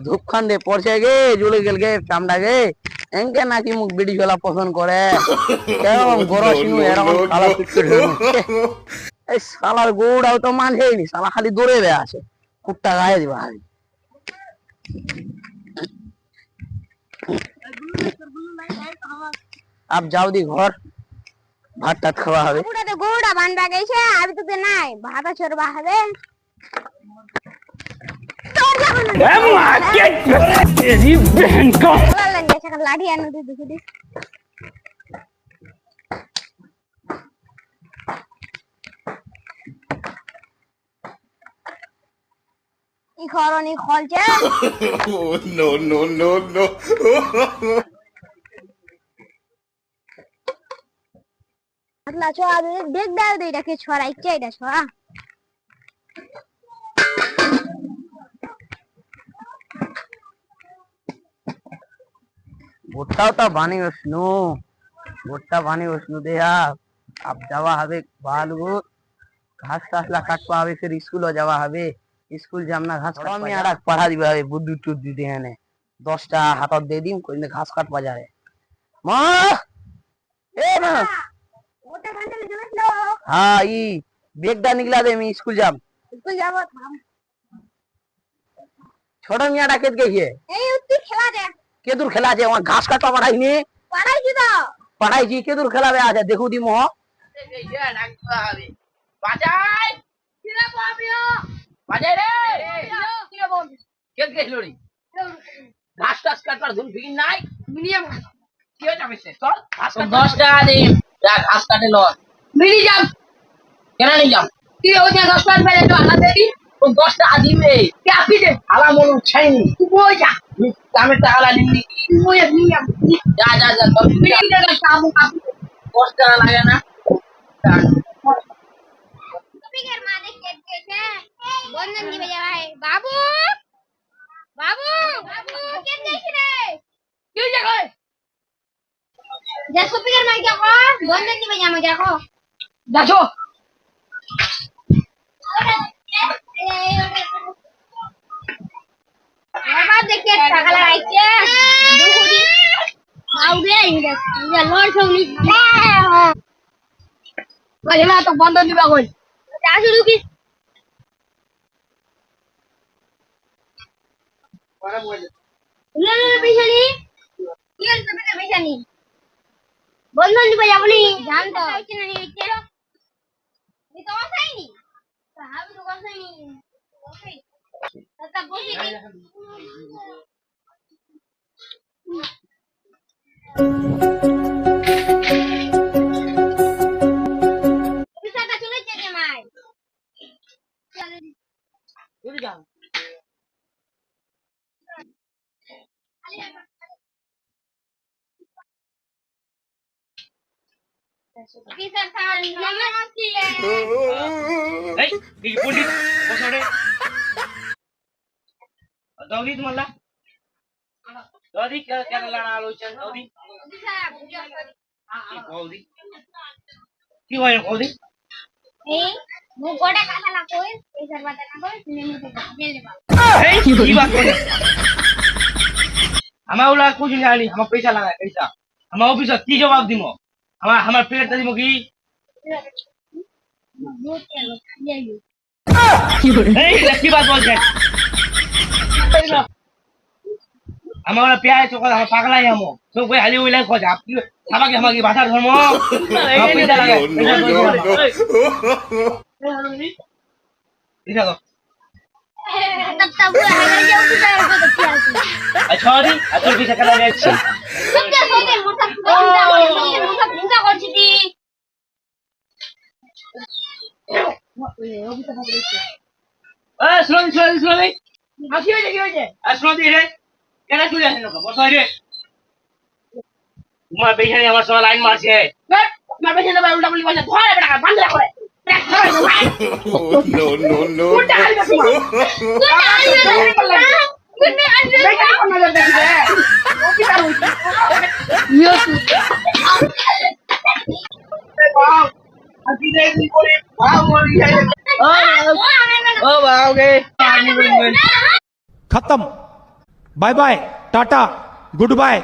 ধূপখান দে পড়ছে গে জুড়ে গেল গে চামড়া গে এনকে নাকি মুখ বিড়ি ফেলা পছন্দ করে কেমন গরসিনু এরকম খালা পিটকে ঢেনু এই শালার গৌড়াও তো মানছেই নি শালা খালি দৌড়ে বে আছে কুট্টা গায়ে দিবা আমি আপ যাও দি ঘর ভাত টাত খাওয়া হবে পুরাতে গৌড়া বান্ধা গেছে আমি তো নাই ভাত চড়বা হবে तेरी बहन का लाठी आने दे देखो दे ई खरोनी खोल छे नो नो नो नो मतलब छो आ देख दे दे এটা কে ছড়াইছে এটা ছড়া भुट्टा तो बानी वसनु भुट्टा बानी वसनु दे अब जावा हवे बालू घास घास ला काटवा हवे फिर स्कूल जावा हवे स्कूल जामना घास काटवा में आड़ा पढ़ा दिबा हवे बुद्धि टुद्धि दे हने 10टा हाथ दे दीम कोई ने घास काटवा जाए मां ए मां ওটা বান্ধলে চলেছিল हां ई बेगडा निकला दे मैं स्कूल जाम থাম छोटा मियाडा केत गई है এই উত্তি খেলা দে के दूर खेला जे वहां घास काटवा पढ़ाई ने পড়াইছি তো पढ़ाई जी के दूर खेला बे आ जा देखू दी मोह বাজাই কিরা পাবিও বাজাই রে কিরা বল কেত গেছলড়ি ঘাস টাস কাটবার ধুন ফিকিন নাই মিলিয়াম কি হয়ে যাবে সে চল ঘাস কাট 10 টাকা দে যা ঘাস কাটে ল মিলি যাম কেন নি যাম কি ওই 10 টাকা পেলে তো আনা দেবি ও 10 টাকা দিবে কে আপি দে আলা মন ছাইনি তুই বই যা আমি টাকা দিবি তুই নিয়াম যা যা যা মিলি দে কাম কাম 10 টাকা লাগে না টপিকের মা দেখে গেছে বন্ধন দিবে যা ভাই বাবু বাবু বাবু কেন যাইছ রে কি জায়গায় যে টপিকের মা দেখো বন্ধন দিবে যা মজা দেখো যাছো বাবা দেখে টাকা লাগাইছে দুহুদি আউরে ইয়া লড় সঙ্গী ওই না তো বন্ধ দিবা কই যা শুরু কি না পেছানি কি হল তুমি পেছানি বন্ধন দিবে যাবনি জানতো হইছে না হইছে নি তো আসাইনি আমি তো আসাইনি ওকে তা বসি পিছাটা চলে যেতে মাই চলে যাও পিছাটা নমস্তে এই কি পুলি বসরে দৌদি তোমালা দৌদি কেন লানা আলোচন দৌদি কি দৌদি কি হয় দৌদি এই মু গোটা কাটা না কই এই সরবাটা না কই তুমি মুতে জেল দেবা এই কি বাত করে আমার ওলা কুछ नहीं आनी हम पैसा लगा पैसा हम ऑफिस की जवाब दिमो हमार पेट दिमो की की बात बोल हमारा प्यार चोका हम पागला है हम तो कोई हाली हुई लाइक हो जा आपकी साबा के हमारी भाषा धर्म पैसा लगा पैसा दो तब तब वो है जो कुछ है वो तो क्या है अच्छा दी अच्छा भी सकला है सुनते सुनते मोटा पूजा করছি দি सुनो কি হয়েছে শুনো দি রে কেন চলে আসেন না বসো রে তোমার পেছনে আমার সঙ্গে লাইন মারছে তোমার পেছনে ভাই উল্টা পুল্টি বলছে ধরে বেটা বান্ধ করে no no no खत्म bye bye tata good bye